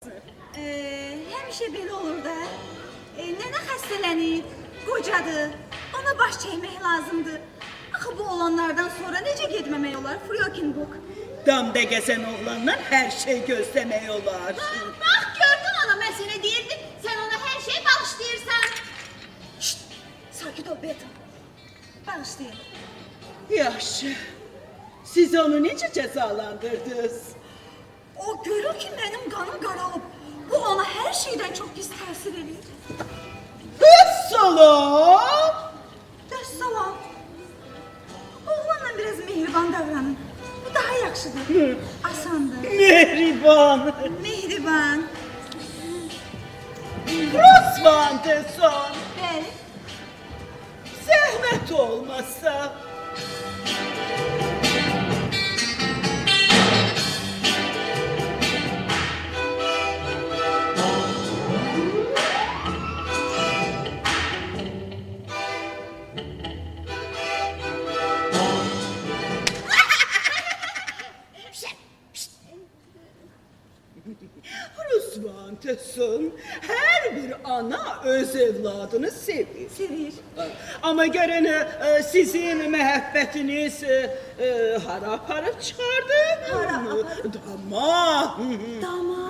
Həmişə belə olur da. Nənə xəstələnib, qocadır. Ona baş çəkmək lazımdır. Axı bu olanlardan sonra necə getməmək olar? Fryokinbok. Damda gəzən oğlandan hər şey gözləmək olar. Bax gördün ana, mən sənə deyirdim. Sən ona hər şey bağışlayırsan. Şşt, sakit ol Beto. Bağışlayın. Yaxşı. Siz onu necə cəzalandırdınız? O görür ki mənim qanım qaralıb. Bu ona hər şeydən çox pis təsir edir. Vəssalam! Vəssalam. Oğlanla biraz mehriban davranın. Bu daha yaxşıdır. Asandır. Mehriban. Mehriban. Rosvandeson. Bəli. Zəhmət olmasa. Rosvandeson, hər bir ana öz evladını sevir. Sevir. Amma görən sizin məhəbbətiniz hara aparıb çıxardı? Hara? Dama. Dama.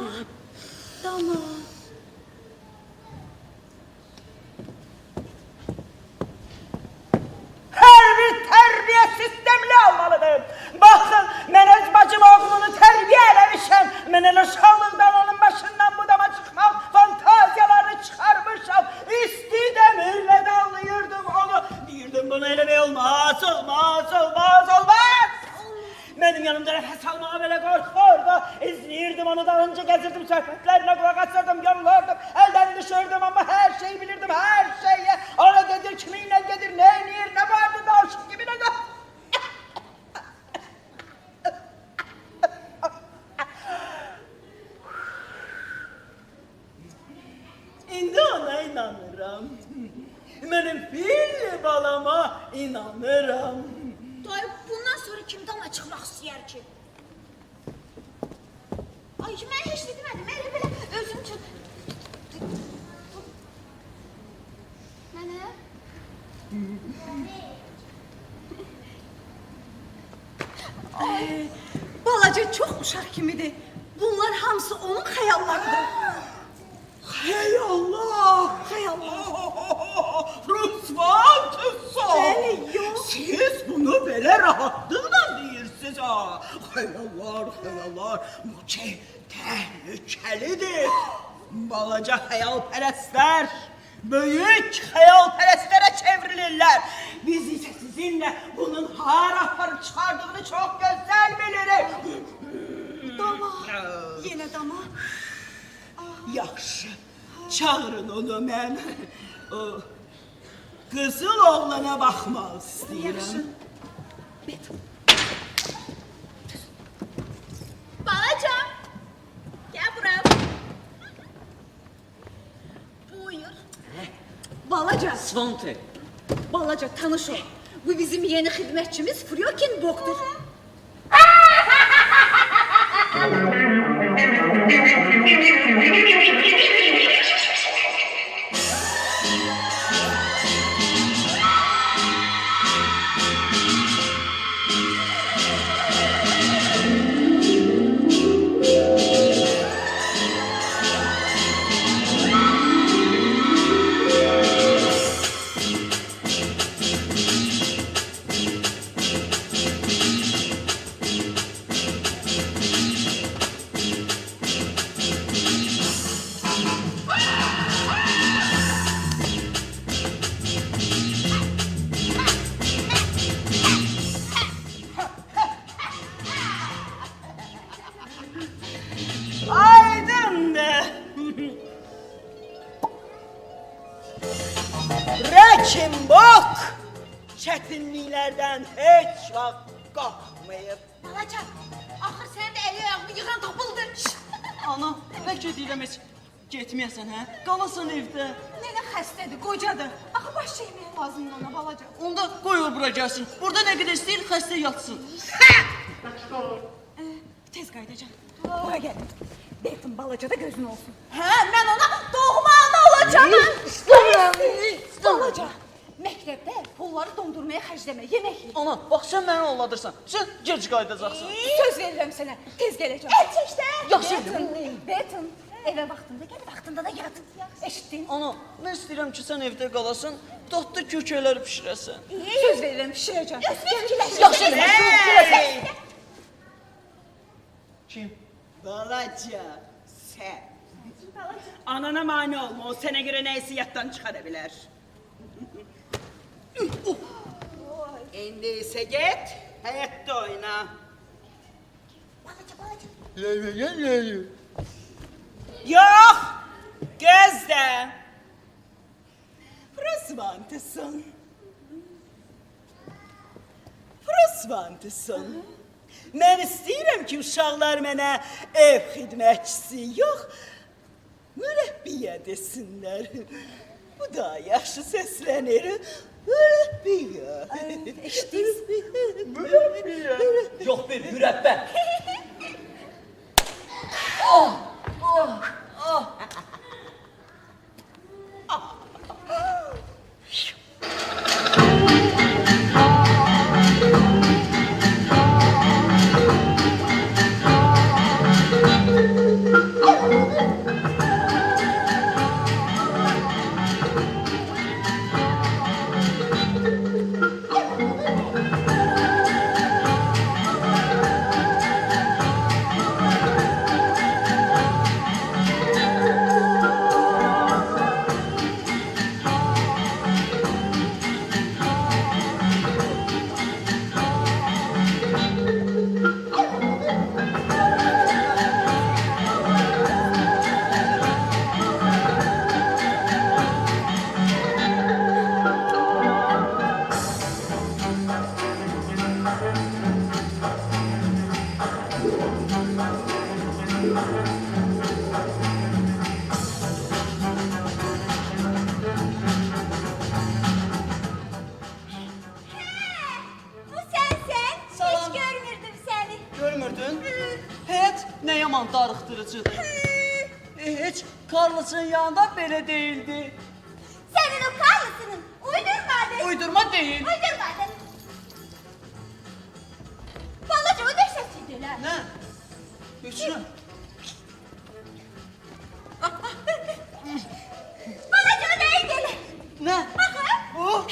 Dama. Hər bir tərbiyə sistemli olmalıdır. Baxın, mən öz bacım oğlunu tərbiyə eləmişəm. Mən elə şalından onun başından bu dama çıxmaq fantaziyalarını çıxarmışam. İsti dəmirlə dağlayırdım onu. Deyirdim, bunu eləmək olmaz, olmaz, olmaz, olmaz. Mənim yanımda nəfəs almağa belə qorxurdu. İzləyirdim onu, dalınca gəzirdim, söhbətlərinə qulaq asırdım, yorulurdum. Əldən düşürdüm, amma hər şeyi bilirdim, hər şeyi. Ona gedir, kiminlə gedir, nə eləyir, nə vardı, davşıq gibi nə qalır. İndi ona inanıram. Mənim fil balama inanıram. Dayı, bundan sonra kim dama çıxmaq istəyər ki? Ay, mən heç nə demədim. Elə belə özüm üçün. Mənə? Ay, balaca çox uşaq kimidir. Bunlar hamısı onun xəyallarıdır. Xəyallah! Xəyallar. Rosvandeson! Bəli, yox. Siz bunu belə rahatlıqla deyirsiniz ha? Xəyallar, xəyallar, bu şey təhlükəlidir. Balaca xəyalpərəstlər böyük xəyalpərəstlərə çevrilirlər. Biz isə sizinlə bunun hara aparıb çıxardığını çox gözəl bilirik. Dama. Yenə dama. Yaxşı, çağırın onu mən. O qızıl oğlana baxmaq istəyirəm. Yaxşı. Beto. Balaca. Gəl bura. Buyur. Balaca. Svante. Balaca, tanış ol. Bu bizim yeni xidmətçimiz Fryokinbokdur. Aydın be! Rekinbok çətinliklərdən heç vaxt qalxmayıb. Balaca, axır sənin də əli ayağını yığan tapıldı. Ana, bəlkə deyirəm heç getməyəsən, hə? Qalasan evdə. Nənə xəstədir, qocadır. Axı baş çəkmək lazımdır ona, balaca. Onda qoy o bura gəlsin. Burada nə qədər istəyir, xəstə yatsın. Tez qayıdacağım. Bura gəl. Bertin balacada gözün olsun. Hə, mən ona doğma ana olacağam. İstəmirəm. Balaca, məktəbdə pulları dondurmaya xərcləmə, yemək ye. Ana, bax sən məni aldadırsan. Sən gec qayıdacaqsan. Söz verirəm sənə, tez gələcəm. Əlçəkdə. Yaxşı. Bertin, evə vaxtında gəl, vaxtında da yat. Eşitdin? Ana, mən istəyirəm ki, sən evdə qalasan, dadlı kökələr bişirəsən. Söz verirəm, pişirəcəm. Yaxşı. Hey! Kim? Balaca, sen. Anana mani olma, o sana göre neyse yattan çıkarabilir. İndi ise git, hayatta oyna. Yok, gözde. Prosvantısın. Prosvantısın. Mən istəyirəm ki, uşaqlar mənə ev xidmətçisi yox, mürəbbiyə desinlər. Bu da yaxşı səslənir. Mürəbbiyə. Eşitdiniz? Mürəbbiyə. Yox bir mürəbbə. Bu sensen, Salam. hiç görmürdüm seni. Görmürdün? Həyat nə yaman darıxdırıcıdır. Heç Karlos'un yanında belə değildi. Senin o karlısının uydurmadın. Uydurma değil. Uydurmadın. Balaca o ne sesiydi lan? Ne? Üçlü. Balaca o neydi lan? Ne? Bakın. Bu.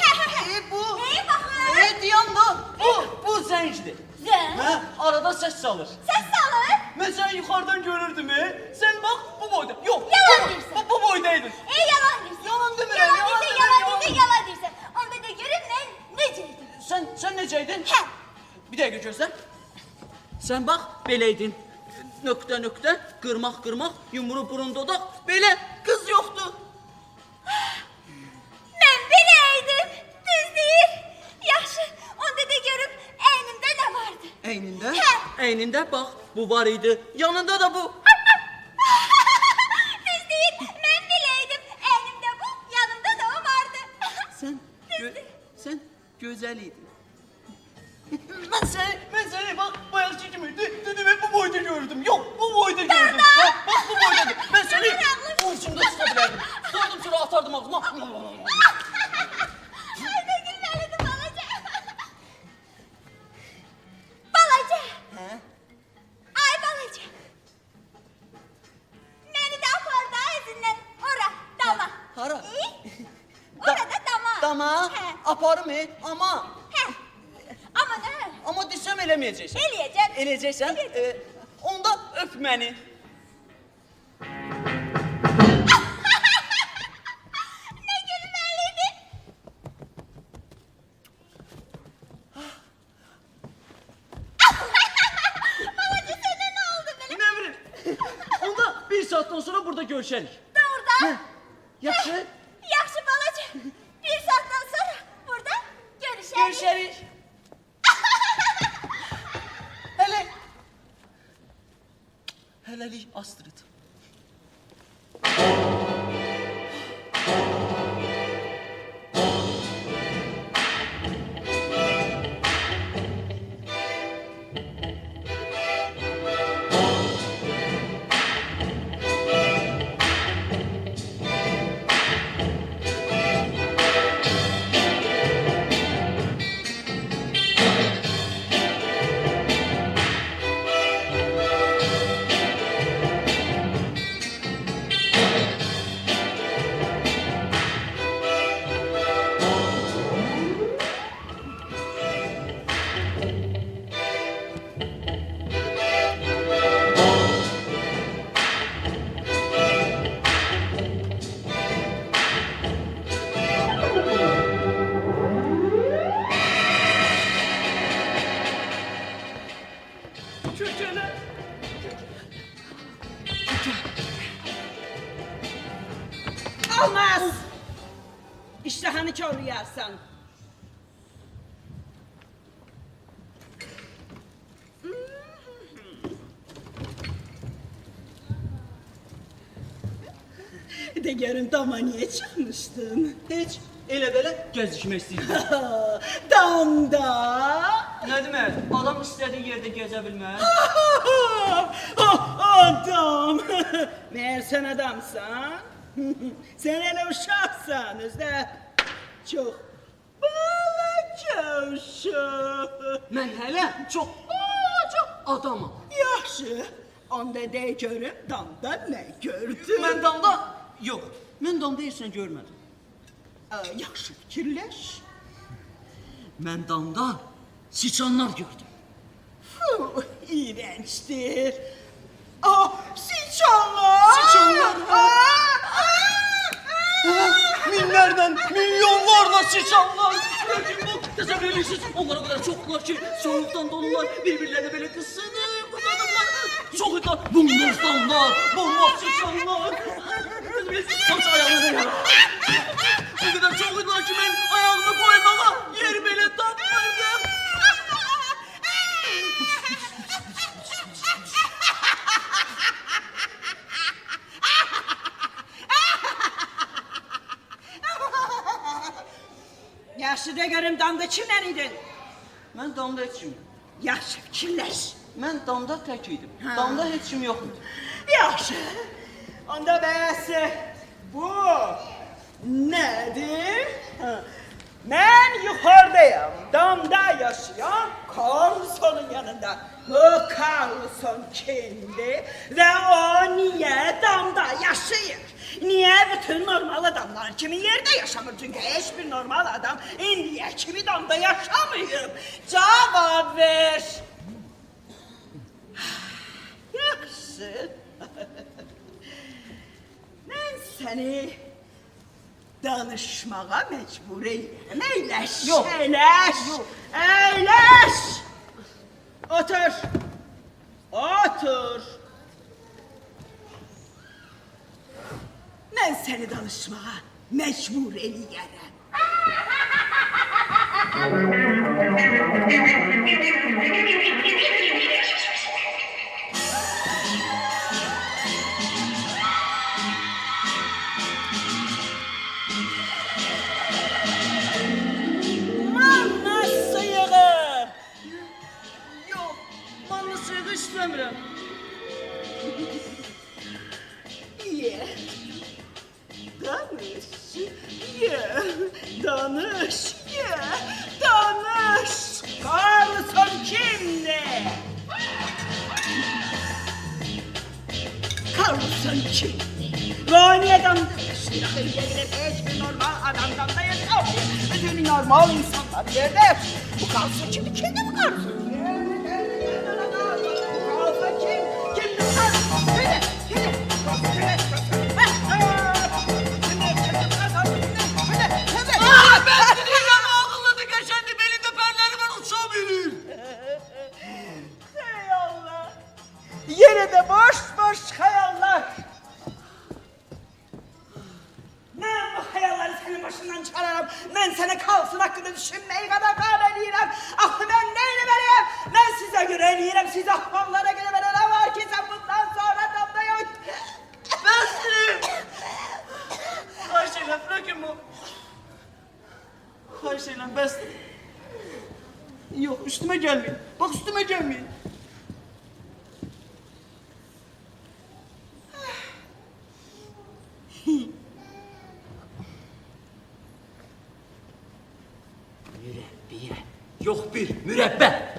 Bu. Neye bakın? Diyanda. Bu zəngdir. Zəng? Hə, arada ses salır. Ses salın. Mesela yukarıdan görürdüm Sen bak bu boyda. Yok. Yalan bu, diyorsun. bu boydaydın. Yalan diyorsun. Yalan demirəm, Yalan yalan diyorsun, demirəm, yalan diyorsun, yalan diyorsun. Onda da görün ben neceydim. Sen neceydin? Hə. Bir dakika göster. Sen bak beleydin. Nöqtə, qırmaq, yumru burun dodaq. Belə kız yoktu. Ben bileydim. Düz değil. Yaxşı. Onda da görüp eynimde ne vardı? Eynində? Hə. Eynində bak bu var idi. Yanında da bu. Düz değil. Ben bileydim. Eynimde bu, yanımda da o vardı. Sen güzel idin. ben seni bak bayakçı kimi dedimi bu boyda gördüm. Yok bu boyda gördüm. Ha, bak bu boyda. Ben seni uçumda tutabilirdim. Tutardım sonra atardım ağzıma. Ay ne gülmeliydi balaca. Balaca. He? Ay balaca. Beni de apar da izinden ora dama. Hara? İyi? Orada dama. Dama. He. Aparım ama. He. Ama ne? Ama desem eləməyəcəksən. Eləyəcəm. Eləyəcəksən. Onda öp məni. Ne gülmeliydi. Balaca sana ne oldu benim? Ne bileyim. Onda bir saatten sonra burada görüşerik. Doğrudan. Yaxşı. Yaxşı balaca. Bir saatten sonra burada görüşelim. Görüşerik. Hele. Hələlik Astrid. Olmaz. İştahını koruyarsan. De görüm dama niye çıkmıştın? Heç elə belə gəzişmək istəyirdim. Damda. Nə demək? Adam istədiyi yerdə gəzə bilməz. Adam. Meğer sen adamsan. Sen hele uşaksan. Özde çok balaca uşak. Mən hələ çox adamam. Yaxşı. Onda de görüm damda ne gördün? Mən damda yox. Mən damda heç nə görmədim. Yaxşı fikirləş. Mən damda siçanlar gördüm. Fuh, iğrençtir. Siçanlar. Siçanlar mı? Minlərdən, milyonlarla siçanlar. Lakin bu təsəvvür edirsiniz, onlar o qədər çoxdular ki, soğuktan donurlar, bir-birlərinə belə qısınır, qısanırlar. Çox idilər, bunlar damlar, bunlar siçanlar. Hamısı ayağına yarar. O qədər çox idilər ki, mən ayağımı koymağa yer belə tapmırdım. Yaxşı de görüm damda kimlə idin? Mən damda heç kim. Yaxşı fikirləş. Mən damda tək idim. Damda heç kim yox idi. Yaxşı. Onda bəs bu nədir? Mən yuxarıdayım. Damda yaşayan Carlson'un yanında. Bu Carlson kimdir və o niye damda yaşayır? Niye bütün normal adamlar kimi yerde yaşamır? Çünkü hiçbir normal adam indiye kimi damda yaşamıyor. Cevap ver. Yaxşı. Ben seni danışmağa mecbur edirəm. Əyləş. Yox. Əyləş. Yox. Əyləş. Otur. Otur. Ben seni danışmağa mecbur eləyərəm. Manna sıyığı. Yox, manlı sıyığı istəmirəm. Ye. Danış. Ye. Danış. Ye. Danış. Carlson kimdi? Carlson kimdi? Rani damda yaşıyor. Hiçbir normal adam da yaşamıyor. Bütün normal insanlar yerde yaşıyor. Bu Carlson kimdi? Kimdi bu Carlson? Carlson kim? Kimdi bu Carlson? Söyle. Ben dinleyeceğim, ağırladı geçendi, belinde perleri var, uçabilir. Ey Allah! Yine de boş boş hayaller. Ben bu hayalleri senin başından çıkararım. Ben sana kalsın hakkında düşünmeyi kadar karar eləyirəm. Ah ben neyle vereyim? Ben size göre eləyirəm. Siz ahmaklara göre vereyim. Ne var ki sen bundan sonra damda yok. Bəsdir. Xahiş eyləm, bırakın bu. Xahiş eyləm, bəsdir. Yox, üstüme gelmeyin. Bak üstüme gelmeyin. Mürebbiye. Yok bir mürebbe.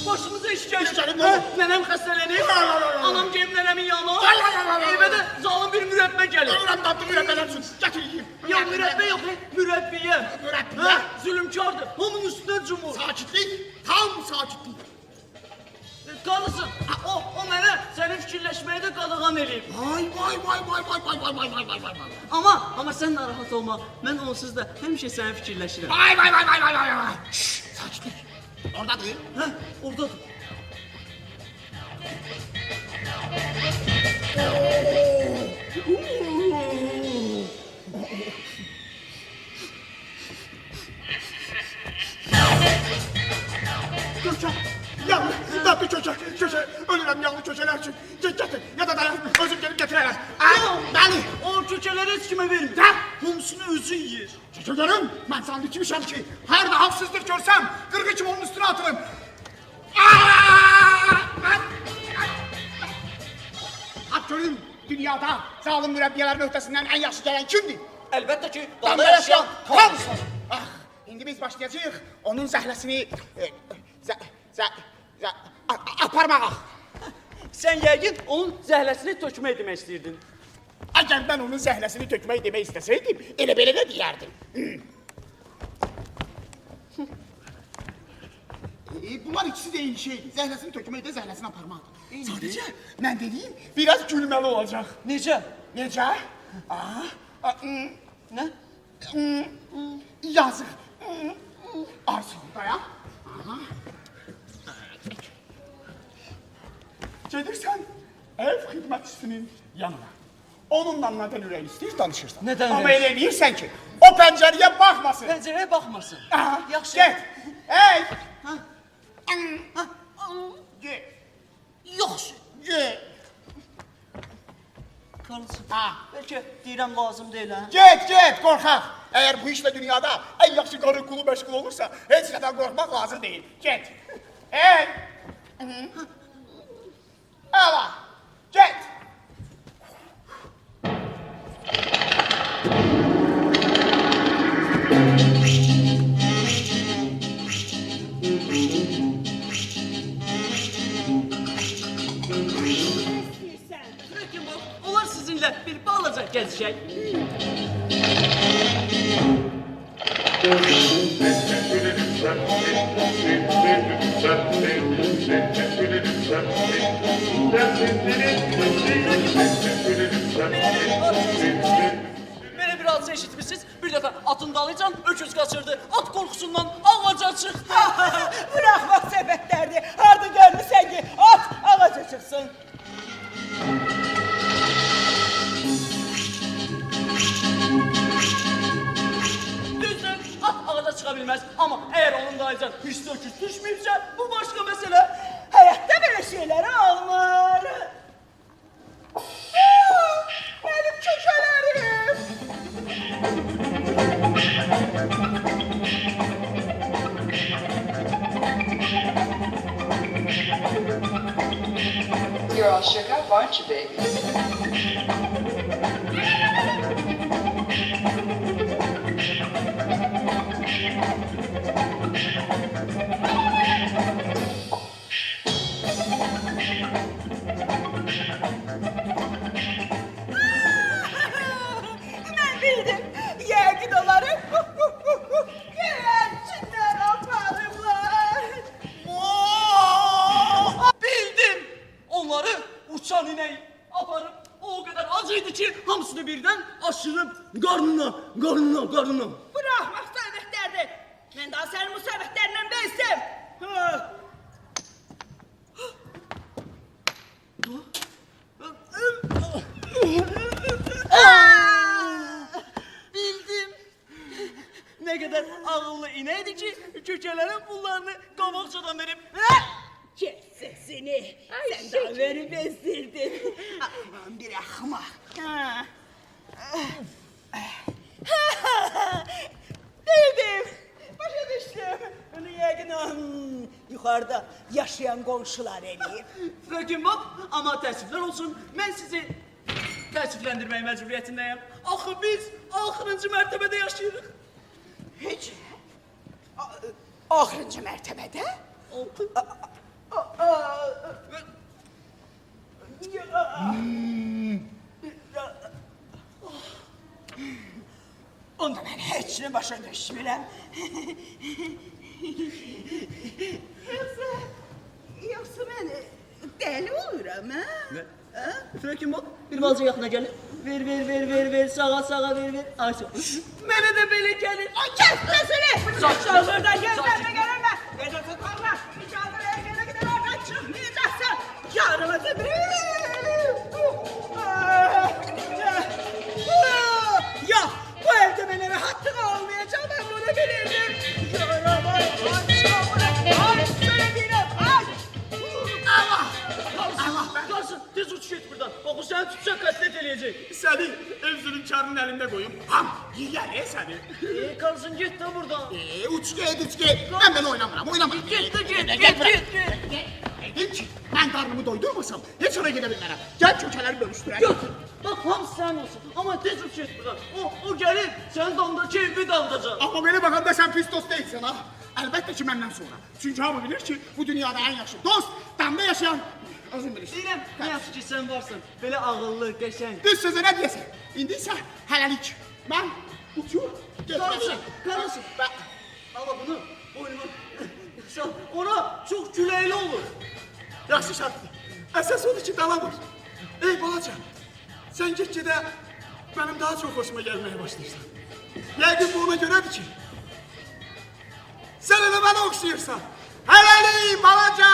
Başımıza iş geldi. Nenem xəstələnir. Anam gelib nənəmin yanına. Evə də zalim bir mürebbə gəlir. Ulan tatlı mürebbeler sus. Getir yiyeyim. Mürəbbiyə yox, mürəbbiyə. Mürəbbiyə? Zülümkardır, hamının üstünə cumur. Sakitlik, tam sakitlik. Qalısın, o mənə səni fikirləşməyə də qadağan eləyib. Vay vay vay vay vay vay vay vay vay vay vay vay. Amma sən narahat olma, mən onsuz da həmişə səni fikirləşirəm. Vay vay vay vay vay vay vay. Şşş, sakitlik. Oradadır. Hə, oradadır. Köçək, yağlı, tatlı köçək, ölürəm yağlı köçələr üçün. Getir, ya da dayan, özüm gelip getirərəm. Bəli. O kökələri heç kimə vermir. Hə? Hamısını özü yiyir. Köçəklərim, mən sandı kimişəm ki, hər də hafsızlık görsəm, qırğı kimi onun üstüne atırım. At görüm, dünyada zalim mürəbbiyələrin öhdəsindən ən yaxşı gələn kimdir? Əlbəttə ki, Dağda yaşayan Karlson. Ah, indi biz başlayacağıq onun zəhləsini aparmağa. Sən yəqin onun zəhləsini tökmək demək istəyirdin. Əgər mən onun zəhləsini tökmək demək istəsəydim, elə belə də deyərdim. Bunlar ikisi de eyni şeydir. Zəhləsini tökmək də zəhləsini aparmaqdır. Sadəcə, mən dediyim biraz gülməli olacaq. Necə? Necə? Nə? Yazıq. Arzu, dayan. Gedirsən ev xidmətçisinin yanına. Onunla nədən ürək istəyir danışırsan. Nədən Amma ürək? elə eləyirsən ki, o pəncərəyə baxmasın. Pəncərəyə baxmasın. Aha, Yaxşı. Get. Hey. Get. Yaxşı. Get. Karlson. Ha. Bəlkə deyirəm lazım deyil, hə? Get, qorxaq. Əgər bu işlə dünyada ən yaxşı qarı qulu məşğul olursa, heç nədən qorxmaq lazım deyil. Get. Hey. Hala. Get. Lakin onlar sizinlə bir balaca gəzişək. Belə bir hadise eşitmişsiniz. Bir dəfə atın dalıcan öküz qaçırdı. At qorxusundan ağaca çıxdı. Bırakma söhbətlərdi. Harda görmüsən ki, at ağaca çıxsın. Düzdür, at ağaca çıxa bilməz. Amma əgər onun dalıcan hiss öküz düşməyibsə, bu başqa məsələ. Həyatda belə şeyləri olmur. Mənim kökələrim. You're all shook up, aren't you, baby? Mən bildim. Yəqin onları göyərçinlər aparırlar. Bildim! Onları uçan inək aparıb o qədər acıydı ki, hamısını birdən aşırıb qarnına. Bırakma söhbətlərdi. Mən daha sənin bu söhbətlərindən bezdim. Bildim! Nə qədər ağıllı inəkdi ki, kökələrin pullarını qabaqcadan verib. Kes sesini. Sen daha beni bezdirdin. Aman bir ahmak. Bildim. Başa düştüm. Bunu yəqin yuxarıda yaşayan qonşular eləyir. Fröken Bob, amma təəssüflər olsun, mən sizi təəssüfləndirmək məcburiyyətindəyəm. Axı biz axırıncı mərtəbədə yaşayırıq. Heç. Axırıncı mərtəbədə? Onda mən heç nə başa düşmürəm. Yoxsa mən dəli oluram, hə? Fröken bak, bir bazı yaxına gəlir. Ver, sağa, ver. Ayşe. Mənə də belə gəlir. Ay, kes sesini! Şahırdan gözlerine görünme! Gece tutarlar! İçeride erkene gider oradan çıkmayacaksın! Yarımızı Yok! Bu evde benim rahatlık olmayacak, ben bunu bilirdim! Yarama! Ay, söylediğine! Ay! Kalsın, tez uç git buradan. Bak o seni tutacak, katlet eləyəcək. Seni ev zulümkarının elinde koyup ham yiyen seni. Kalsın git de buradan. Uç git. Ben oynamam. Git. Dedim ki ben karnımı doydurmasam hiç oraya gidebilmem. Gel köçeleri bölüştürelim. Götür. Bak hamısı sənin olsun. Ama tez uç git buradan. O gelir, senin damdaki evi dağıdacaq. Ama beni bakanda sen pis dost değilsin ha. Elbette ki benden sonra. Çünkü hamı bilir ki bu dünyada en yaşlı dost damda yaşayan özün bilirsin. Deyirəm, ne yaxşı ki sən varsan. Belə ağıllı, qəşəng. Düz sözü ne diyesin? İndiyse helelik. Ben uçuyor. Karısı. Ama bunu boynuma. Ona çok küleyli olur. Yaxşı şartlı. Əsas odur ki dalamır. Ey balaca. Sen gitgide benim daha çok hoşuma gelmeye başlayırsan. Yəqin bu ona görədir ki. Sen de bana okşayırsan. Helali balaca.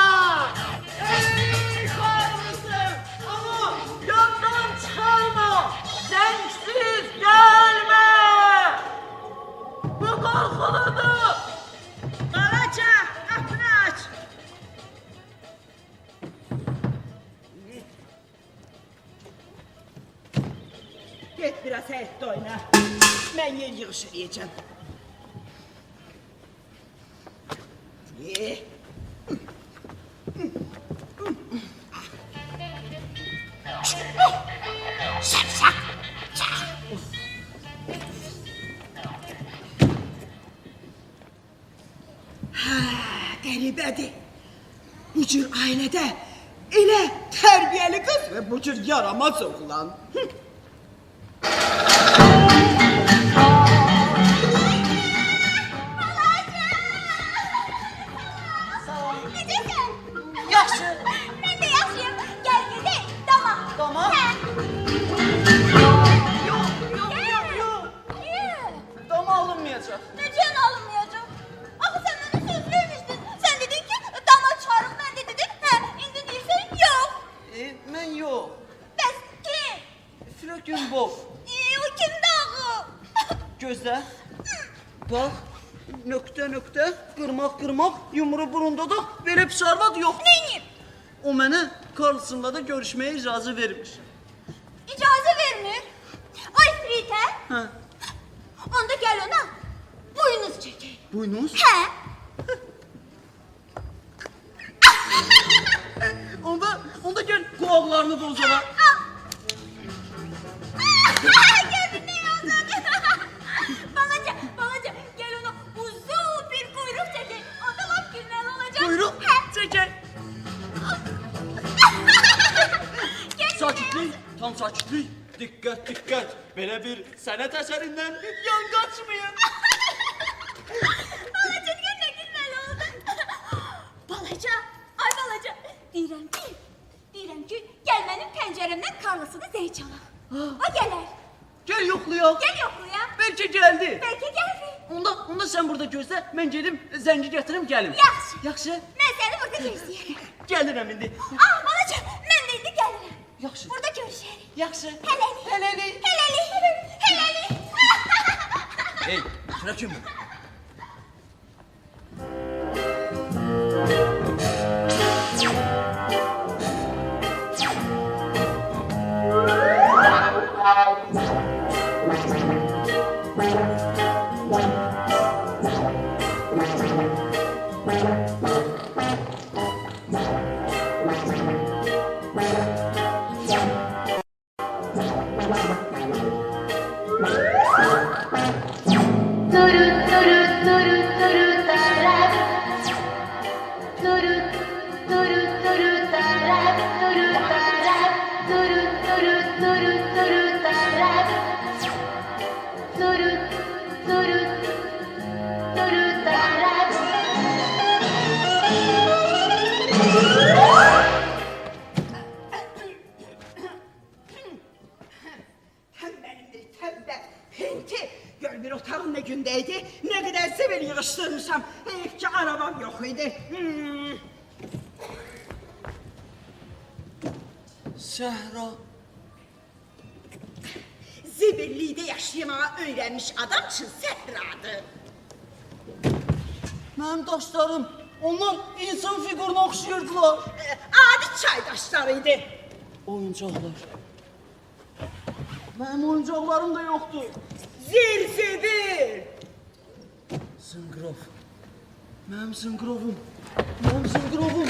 Ey karısı! Ama yandan çıkarma! Zenksiz gelme! Bu korkuludur! Balaca, kapını aç! Git biraz həyətdə oyna. Mən yer yığış eləyəcəm. Ye. Şapşak. Qəribədir. Bu cür ailədə elə tərbiyəli qız və bu cür yaramaz oğlan. Necəsən? Yaxşı. Mən də yaxşıyım. Gəl gedək dama. Dama? Hə. Yok. Niyə? Dama alınmayacaq. Necə alınmayacaq? Axı sən mənə söz vermişdin. Sən dedin ki, dama çağırıb, mən də dedim, hə, indi deyirsən, yox. Mən yox. Bəs kim? Fröken Bob. O kimdir axı? Gözlə. Bax. Nöqtə, qırmaq, yumru burunda da belə pis arvad yox. Neyim? O mənə Karlson'la da görüşməyə icazə vermiş. İcazə vermir. Ay Fritə, Hə. onda gəl ona buynuz çəkək. Buynuz? Hə? Onda gel qulaqlarını da uzala. Gördün ne oldu? Balaca, gel ona uzun bir kuyruk çekək. Onda laf gülməli olacaq. Buyurun. Hə? Çəkək. Gel Sakitlik, tam sakitlik. Diqqət. Belə bir sənət əsərindən yan qaçmayın. Balaca niyə nə gülməli oldu? Balaca, ay balaca. Deyirəm ki, gəl mənim pəncərəmdən Karlosunu zəy çalaq. O gələr. Gəl yoxlayaq. Gəl yoxlayaq. Bəlkə gəldi. Bəlkə gəldi. Onda sən burada gözlə, mən gedim zəngi gətirim gəlim. Yaxşı. Yaxşı? Mən səni burada gözləyərəm. Gəlirəm indi. Ah balaca, mən də indi gəlirəm. Yaxşı. Burada görüşərik. Yaxşı. Hələli. Hey, Fröken Bob. heyf ki arabam yok idi. Səhra. Zibillikdə yaşayamağı öyrənmiş adam üçün səhradır. Mənim daşlarım, onlar insan figuruna oxşayırdılar. Adi çaydaşlarıydı. Oyuncaqlar. Mənim oyuncaqlarım da yoxdur. Zirzibil. Zınqrov. Mənim zınqrovum. Mənim zınqrovum.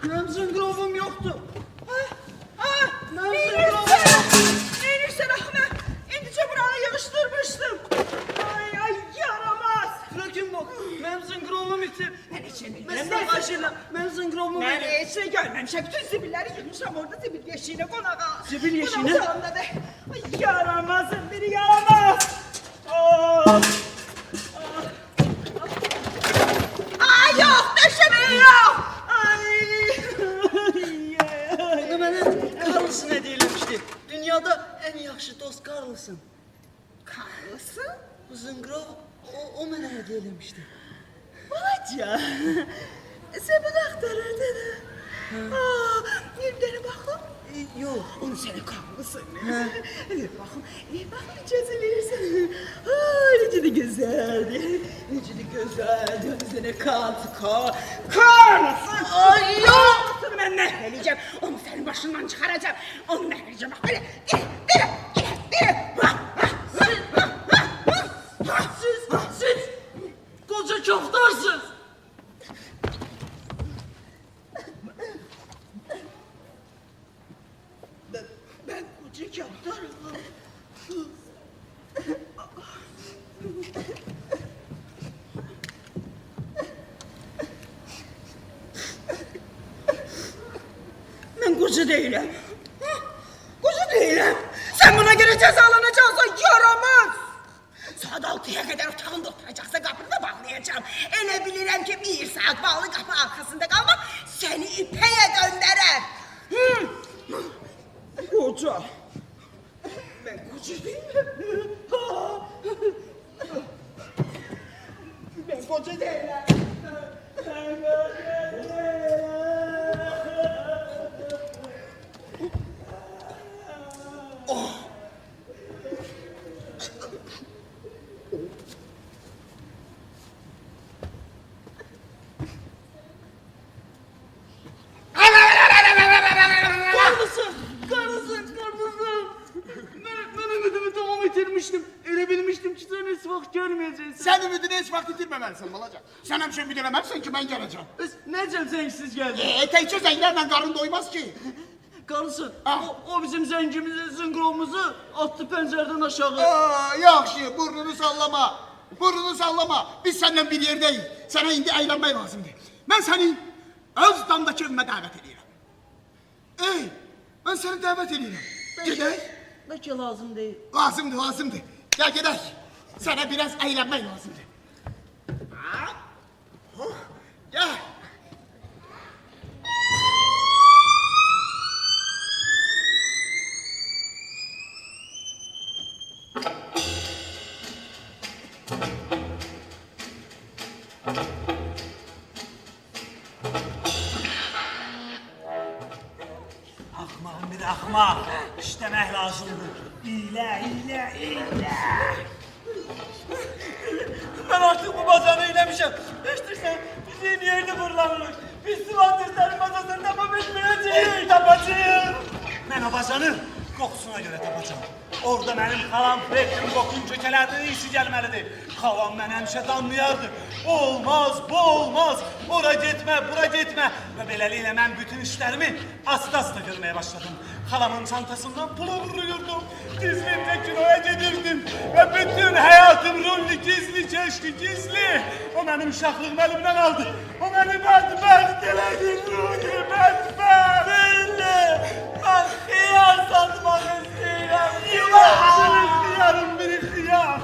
Mənim zınqrovum yoxdur. Mənim zınqrovum. Neynirsən Ahmet? İndicə buranı yığışdırmışdım. Ay yaramaz. Fröken bak, mənim zınqrovum itib. Mən heç nə Mən bilmirəm. sizə xahiş edirəm, mənim zınqrovumu Mən verin. heç nə görməmişəm. Bütün zibilləri yığmışam orada zibil yeşiyinə qonağa. Zibil yeşiyinə? Qonaq otağında da. Ay yaramazın biri yaramaz. Ay yok döşemeyi yok. Ay. Ona mənə Karlsın hədiyyə eləmişdi. Dünyada ən yaxşı dost Karlsın. Karlısın? Bu zınqrov, o mənə hədiyyə eləmişdi. Balaca. Sen bunu aktarırdın. Bir tane bakalım. Yox. Onu seni kalmasın. Hə. Bir bakın, çözülürsün. Necə də gözəldir. Necə də gözəldir. Sənə karlısın. Ay yok. Ben ne edeceğim? Onu senin başından çıkaracağım. Onu ne edeceğim? Bak böyle. Siz koca kaftarsınız. Ben koca kaftarım. Ben koca değilim. Koca değilim. Sen buna göre cezalanacaksın yaramaz. Saat 6'ya kadar otağında oturacaksın, kapını da bağlayacağım. Ele bilirim ki bir saat bağlı kapı arkasında kalmak seni ipeye döndürür. Koca. Ben koca değilim. Ben koca değilim. Ben koca değilim. Karlısın. Ben ümidimi tamam yitirmiştim. Elə bilmiştim ki sen hiç vaxt görmeyeceksin. Sen ümidini hiç vakit itirmemelisin balaca. Sen hemşe ümid eləməlisən ki ben geleceğim. Necəm zəngsiz geldin? Təkcə zənglərlə qarın doymaz ki. Karlısın, Ah. o bizim zəngimizi, zınqrovumuzu attı pəncərədən aşağı. Yaxşı, burnunu sallama. Burnunu sallama. Biz seninle bir yerdeyiz. Sana indi eğlenmək lazımdır. Ben seni öz damdakı evime davet edirəm. Ben seni davet edirəm. Gedək. Bəlkə lazım deyil. Lazımdır. Gel gedək. Sana biraz eğlenmək lazımdır. Gel. Ahmağın bir ahmaq. İşləmək lazımdır. İlə. Ben artık bu bazanı eylemişim. İşte bizi yeni yerde fırlanırız. Biz sıvandırların masasında mı bitmeyeceğiz? Tapacağım. Ben o bazanı kokusuna göre tapacağım. Orada benim xalam Fred'in kokun kökələrinin iyisi gəlməlidir. Xalam mən həmişə damlayardı. O olmaz, bu olmaz. Ora gitme, bura gitme. Ve beləliklə mən bütün işlerimi asta görmeye başladım. Xalamın çantasından pul vuruyordum. Gizlimce kinoya gedirdim. Ve bütün hayatım rolü gizli. O benim uşaqlığımı elimden aldı. O beni bədbəxt elədi. Rolü bədbəxt. Belli. Ben xiyar satmaq istəyirəm. Xiyarım bir xiyar.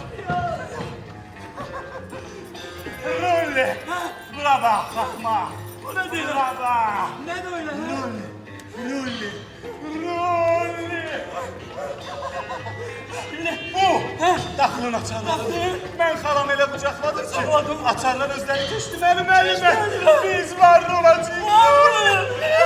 Rolü. Bura bax, baxma. Bu ne değil? Bura bax. Ne böyle? Rolü. Bu daxılın açarları. Ben xalam elə qucaqladım ki, açarlar özləri keçdi mənim əlimə. Biz varlı olacağıq.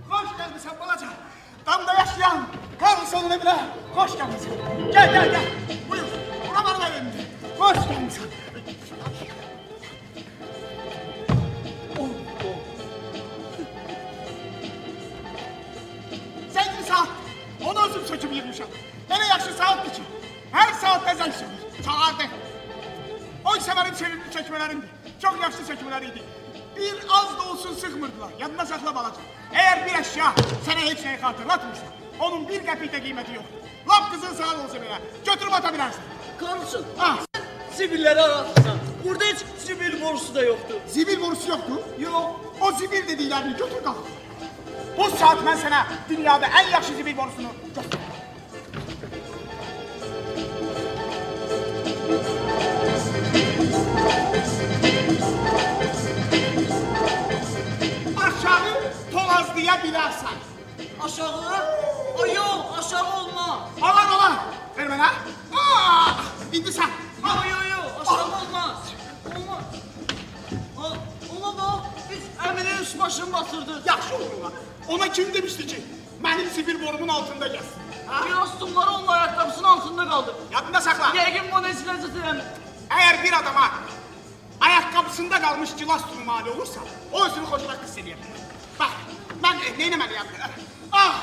Hoş gelmişsin balaca. Damda yaşayan Karlson'un evine hoş gelmişsin. Gel gel gel. Buyur. Bura benim evimdi. Hoş gelmişsin. Sevgili saat. Onu özüm söküp yırmışım. Hele yakşı saat ki. Her saatte zəng çalır. Çalardı. Oysa benim sevimli çekmelerimdi. Çok yaşlı çekmeleriydi. Bir az da olsun sıkmırdılar. Yanına sakla balaca. Eğer bir eşya sana hiç şeyi hatırlatmışsa, onun bir qəpik de kıymeti yok. Lap kızın sağ olsa bile götürüp atabilirsin. Karlson, Ah, zibilleri aratırsan. Burada hiç zibil borusu da yoktu. zibil borusu yoktu. Yok. O zibil dediklerini götür kalk. Bu saat ben sana dünyada en yaxşı zibil borusunu göster. Aşağı tolazlayabilirsen. Aşağı? Ay yok, aşağı olma. Olan. Ver bana. Aa, indi sen. Ay yok, aşağı olmaz. Olmaz. Ona da biz Emine üst başını batırdık. Yaxşı olur lan. Ona kim demişti ki? Benim zibil borumun altında gelsin. Ha? Biraz tumları onun ayakkabısının altında kaldı. Yadında sakla. Yegin bu nesile zıtırım. Eğer bir adama ayakkabısında kalmış cilas turu mali olursa, o özünü hoşuna hissediyor. Bak, ben neylemeli Ah,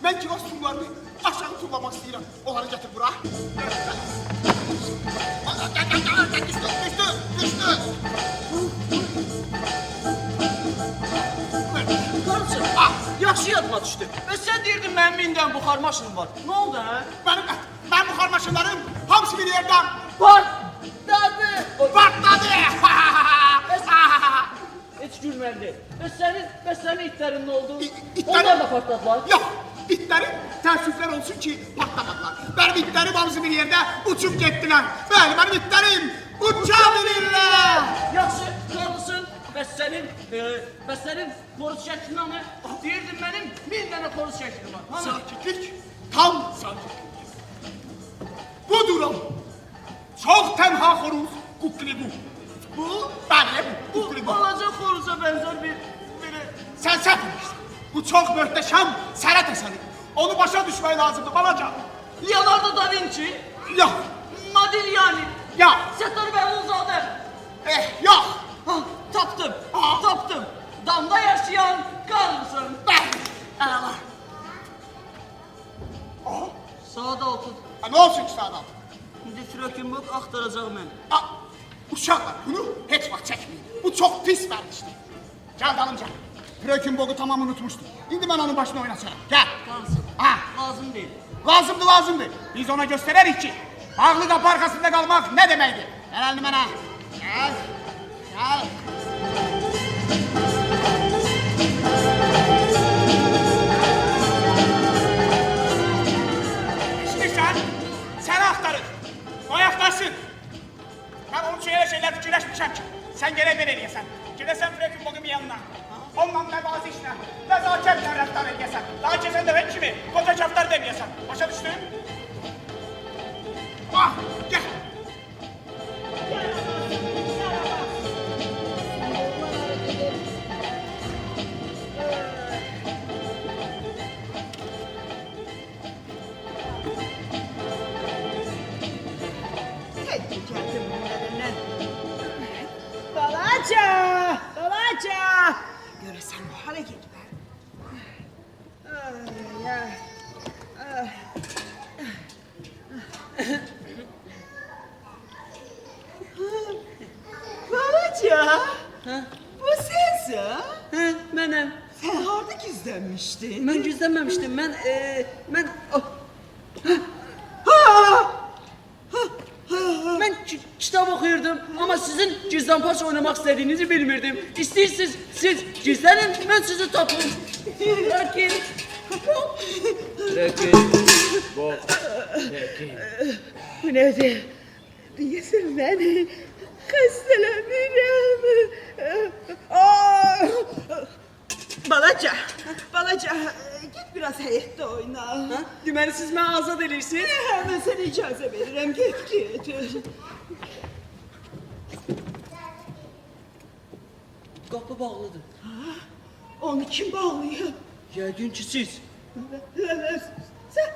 ben cilas turlarını aşağı turlamak istiyorum. Onları getir bura. Gel, düştü. Karıcığım, yaxşı yadıma düşdü. Və sən deyirdin mənim indən buxar maşınım var. Nə oldu hə? Ben buxar maşınlarım hamısı bir yerden Partladı! patladı. Heç gülməli deyil. Və sənin itlərin nə oldu? İtlərim- Onlar da partladılar. Yok, itlerim teessüfler olsun ki patlamadılar. Benim itlerim hamısı bir yerde uçup gittiler. Benim itlerim uçabilirler. Yaxşı, qalısın. Bəs sənin xoruz şəklin hanı? Deyirdin mənim 1000 dənə xoruz şəklim var. Hanı? Sakitlik, tam sakitlik. Bu durum çok tenha horuz kukli bu. Bu benle bu Bu kukli bu. balaca xoruza bənzər biri. Sen bilirsin. Bu çok möhteşem sanat eseri. Onu başa düşmeyi lazımdı balaca. Leonardo da Vinci, Yok, Modigliani, ya, Səttər Bəhluzadə. yok. Tapdım, Aa. tapdım. Damda yaşayan Karlsson. Ben. Ağla. Saat 6. Ne olsun ki sağdan? İndi Frökenburg axtaracaq mən. Uşaklar bunu hiç vakit çekmeyin. Bu çok pis vermişti. Gel dalımca. Frökenbog'u tamam unutmuştum. Şimdi ben onun başına oynatacağım. Gel. Karlsson, Ha. lazım deyil. Lazımdı. Biz ona gösteririz ki bağlı kapı arkasında kalmak ne demektir. Gel elini bana. Gel. İstiyorsan seni aktarır. O yaktarsın. Ben onun şeyler fikirleşmişim ki. Sen gene ben eləyəsən. Gidəsən Frökenbog'un yanına. Onunla məbazi işlə, nəzakətlə rəftar eləyəsən. Daha keçən dəfə kimi qoca kaftar deməyəsən. Başa düşdün? Ah, gel. Balaca! Görürsen bu hareketler. Balaca! Bu sensin? Hə, mənəm. Sen harda gizlenmiştin? Mən gizlənməmişdim. Mən Mən kitab oxuyurdum, amma sizin gizlənpaç oynamaq istədiyinizi bilmirdim. İstəyirsiniz, siz gizlənin, mən sizi tapım. Lakin... Bu nedir? Değilsin beni. Xəstələnirəm. Balaca, balaca, git biraz həyətdə oyna. Ha? Deməli siz məni azad edirsiniz? Mən sənə icazə verirəm, get. Qapı bağlıdır. Onu kim bağlayıb? Yəqin ki siz. Sən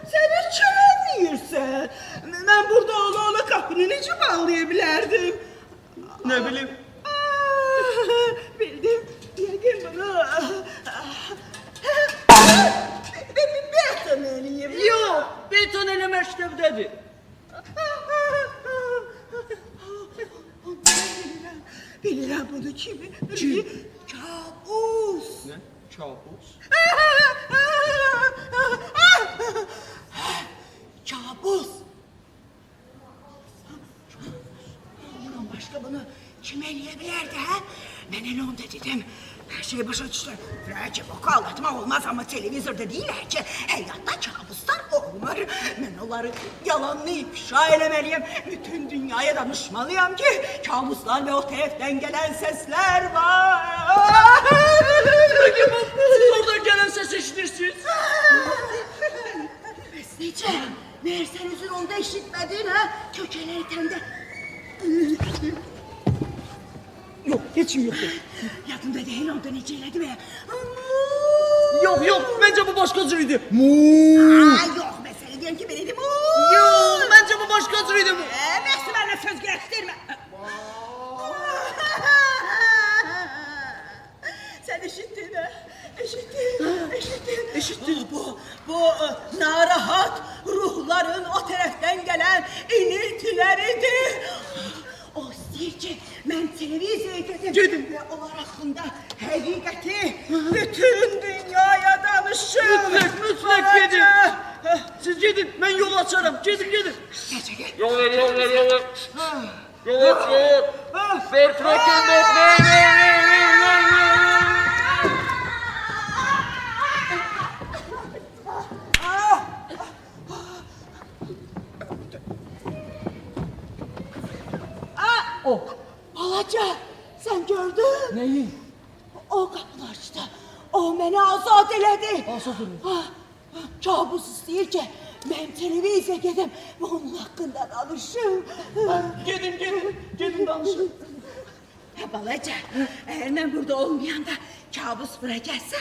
çələnləyirsən. Mən burada ola qapını necə bağlaya bilərdim? Ne bileyim. Bildim. Yəqin bunu... Beton eləyim. Yox, beton elə məktəbdədir. Bilirəm bunu kimi. Kabus. Ne? Kabus. Kabus. Bundan başka bunu kim eləyə ha? Mən elə onda dedim. Her şey başa düştü. Recep oku anlatmak olmaz ama televizyonda değiller ki. Hayatta kabuslar olmur. Ben onları yalanlayıp ifşa eləmeliyim. Bütün dünyaya danışmalıyım ki kabuslar ve o taraftan gelen sesler var. Peki bu siz oradan gelen ses eşitirsiniz. Besnece, meğer sen üzün onda işitmedin ha? Kökelerken de... Yok, geçim yok. Yadında değil onda neceledim ya. Yok yok, bence bu başka türüydü. Yok mesele diyen ki beneydim. Yok, bence bu başka türüydü. Mesle benimle söz geçtirme. Sen işittin ha? Eşittin. Bu narahat ruhların o taraftan gelen iniltileridir. O istəyir ki, mən televizyaya gedim ve onlar hakkında həqiqəti bütün dünyaya danışım. Mütləq gedin. Siz gidin, ben yol açarım. Gidin. Gerçekten. Yol ver. Yol aç. Ver fröken bekleyin. Balaca, sen gördün. Neyi? O kapını açtı. O beni azad elədi. Azad elədi. Kabus istəyir ki, mən televizyaya gedim ve onun hakkında danışım. Gidin danışın. Balaca, eğer ben burada olmayanda kabus buraya gelse,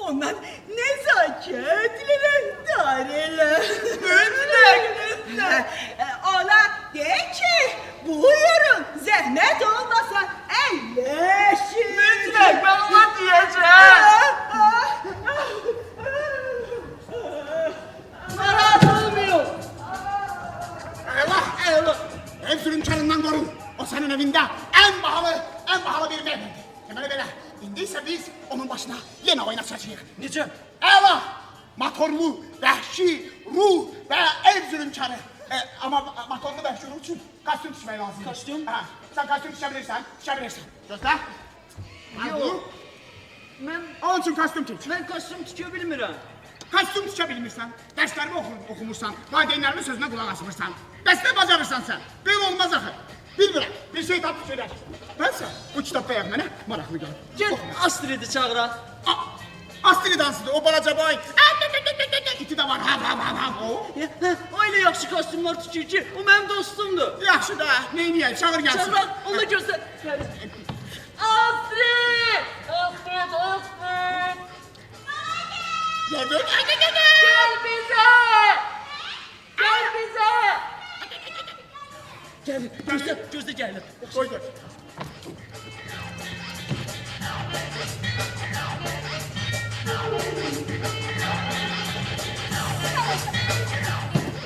ondan nezaketle rehtar elə. Lütfen. Ona de ki, buyurun, zahmet olmasa elleşin. Lütfen, ben ona diyeceğim. Narahat olmuyor. Allah! Ev sürümkarından korun. O senin evinde en pahalı bir beyefendi. Demeli böyle. İndiyse biz onun başına yine oynatacağız. Niçin? Allah! Motorlu, vahşi, ruh ve ev sürümkarı. Ama motorlu vahşi ruh için kostüm düşmeyi lazım. Kostüm? Ha, sen kostüm düşebilirsen. Göster. Yok. Ben Onun için kostüm tut. kostüm tutuyor bilmirəm. Kostüm düşebilmirsen, derslerimi okumursan, valideynlerimin sözüne kulak asmırsan, beste bacarırsan sen. Böyle olmaz axı. Bilmirəm, bir şey tapıb söyler. Bense bu kitapta yak mənə maraqlı gör. Gel Astrid'i çağıra. Astrid dansıdır, o balaca boy. İti de var, o. Öyle yaxşı kostümler tutuyor ki, o benim dostumdur. Yaxşı da, neyniyək, çağır gelsin. Çağıra, onu göster. Astrid! Gel. Gel bize! Gel, gözde geldim. Koy gör.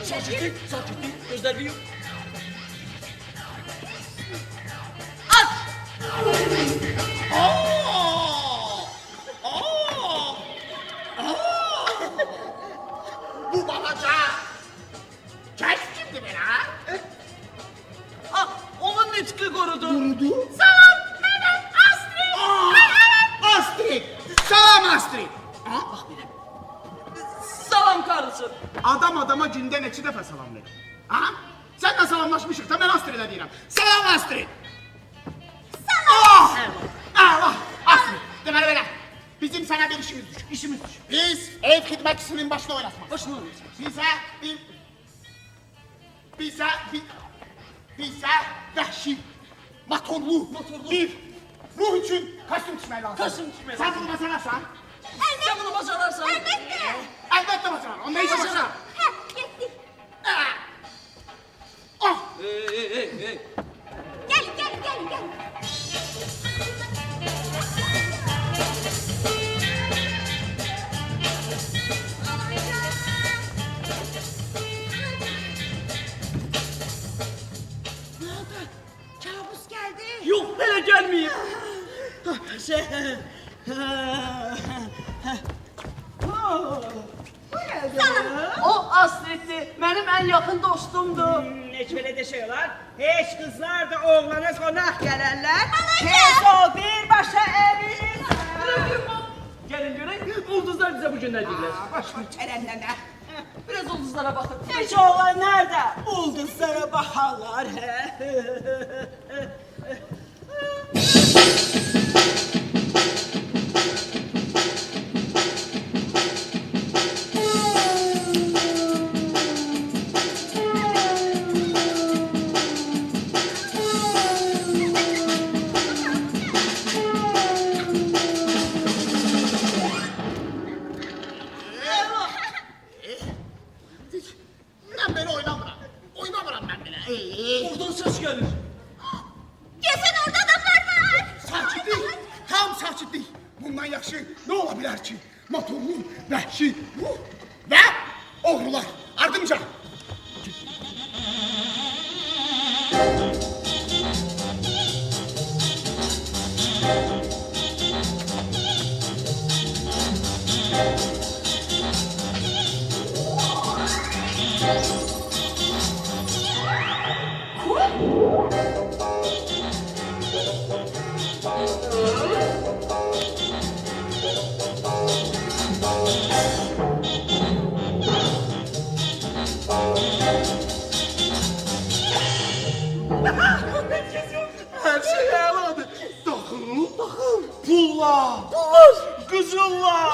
Sakitlik, gözler büyük. Bu balaca. Kes kimdi beni ha? Onun nitki korudu. Astrid. Salam Astrid. Salam karısı. Adam adama günde neçə dəfə salam verir? Ha? Senle salamlaşmışıq da ben Astrid'e deyirəm. Salam Astrid. Ah! Allah! Aferin. Deməli belə. Bizim sana bir işimiz düşür. İşimiz düşür. Biz ev hizmetçisinin başına oynatmak. Başını alıyorsun. Bize vəhşi, motorlu, bir ruh için kostüm düşmək lazım. Kostüm düşmək Sen lazım. bunu bacararsan, Sen bunu başararsan. elbette bacarar. Onda hiç Bacarar. bacarar. Hə, getdik. Ah! Hey. Gəl. Kabus geldi. Yok hele gelmeyeyim. O Aslet'ti. Benim en yakın dostumdu. Heç belə də şey olar. Heç qızlar da oğlana qonaq gələrlər. Tez ol birbaşa eviniz. Gelin göreyim. Ulduzlar bize bugün ne diyorlar? Başım çərəndənə. Biraz ulduzlara bakın. Heç oğlanlar da ulduzlara baxarlar. Ben böyle oynamıram. Oynamıram ben böyle. Oradan ses gelir. Gelsin orada adamlar var. Sakitlik, tam sakitlik. Bundan yaxşı ne olabilir ki? Motorlu, vəhşi, ruh ve oğrular. Ardımca. Her şey əladır. Daxıl. Pullar. Qızıllar.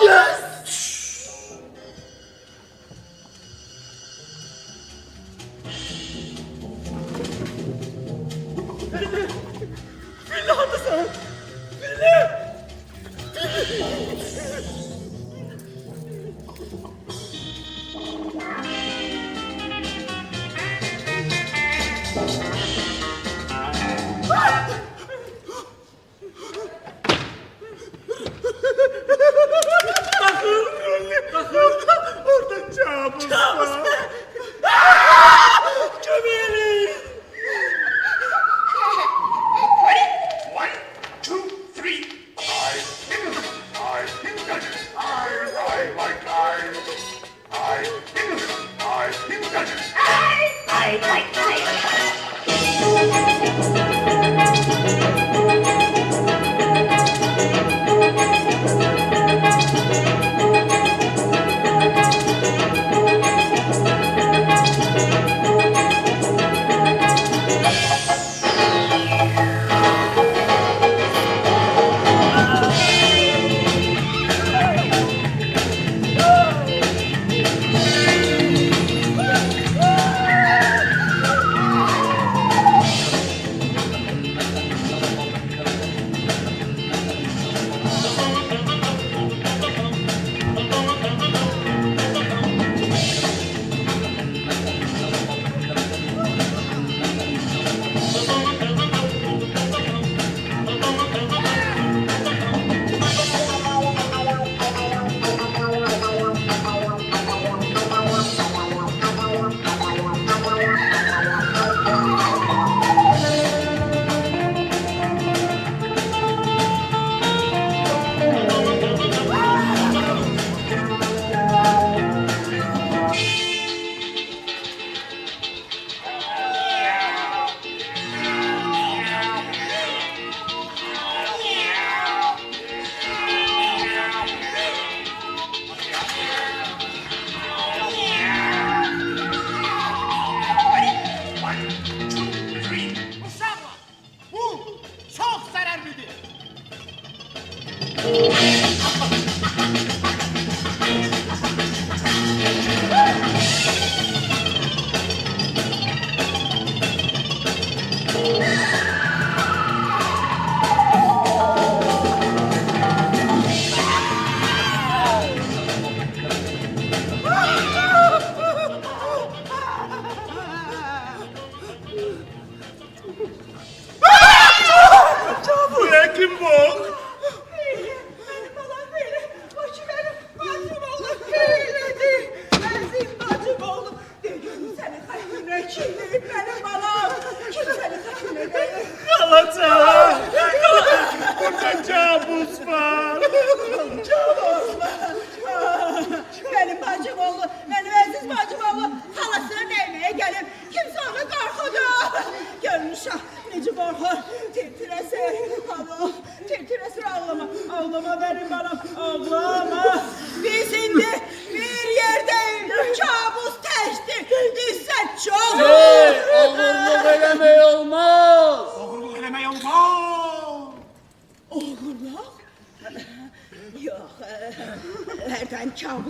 Orada kabus var. Kömeli. One, two, three. I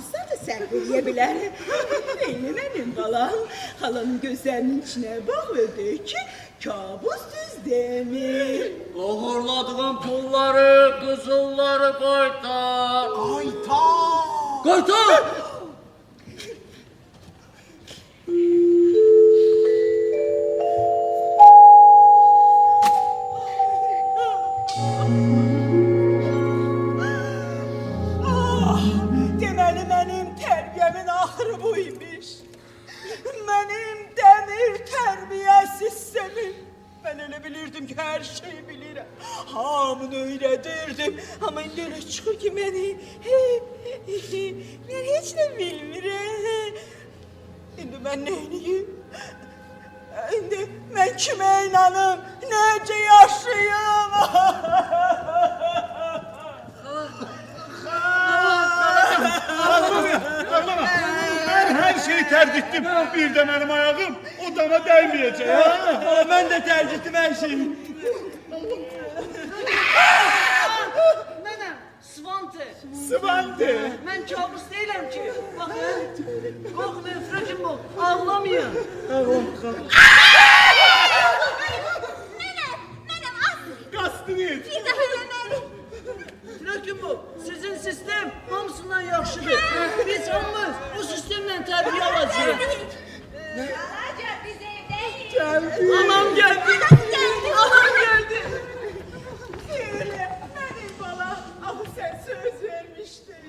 hansıdır səhv eləyə bilər? Eyni mənim balam, xalanın gözlərinin içinə bax və de ki, kabus düz demir. Oğurladığım pulları, kızılları qaytar. Qaytar! Qaytar! Deməli mənim tərbiyəmin axırı bu imiş. Mənim dəmir tərbiyə sistemim. Mən elə bilirdim ki, hər şeyi bilirəm. Hamını öyrədirdim. Amma indi elə çıxır ki, mən heç nə bilmirəm. İndi mən neyniyim? İndi mən kimə inanım? Necə yaşayım? Ağlama! Ben her şeyi terk ettim. Bir de benim ayağım o dama değmeyecek. Ben de tercih ettim her şeyi. Nənəm, Svante. Sıvantı. Mən kabus deyiləm ki. Baxın, qorxmayın, Fröken Bok, ağlamayın. Mənəm az. Kastını et. Bir daha eləməliyim. Fröken Bok, sizin sistem hamısından yaxşıdır. Biz hamımız bu sistemlə tərbiyə alacağıq. Alaca biz evdeyiz. Anam geldi. Anam geldi. Öyle, benim balam. Ama sen söz vermiştin.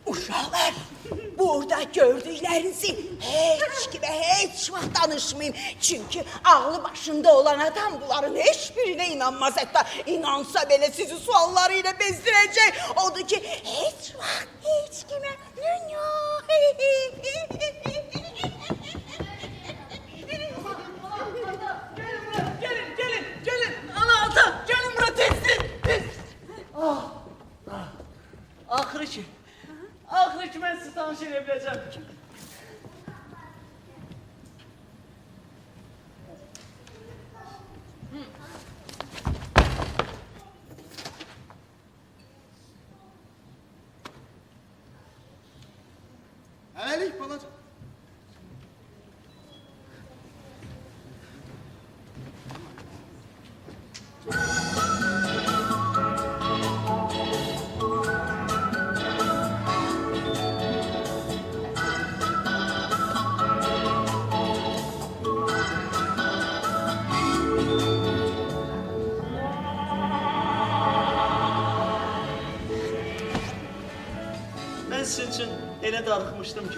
Uşaqlar, burada gördüklərinizi heç kimə heç vaxt danışmayın. Çünki ağlı başında olan adam bunların heç birinə inanmaz. Hətta inansa belə sizi sualları ilə bezdirəcək. Odur ki, heç vaxt heç kimə Gelin. Ana ata, gelin bura tezsin. Axırı ki mən sizi tanış edə biləcəm. Hələlik balaca. Ben sizin için ele darıkmıştım ki.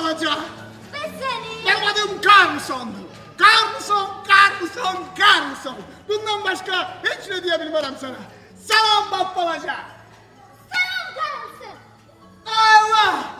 babbalaca. Ve seni. Benim adım Carlson'dur. Carlson. Bundan başka hiç ne diyebilmem sana. Selam babbalaca. Selam Carlson. Allah!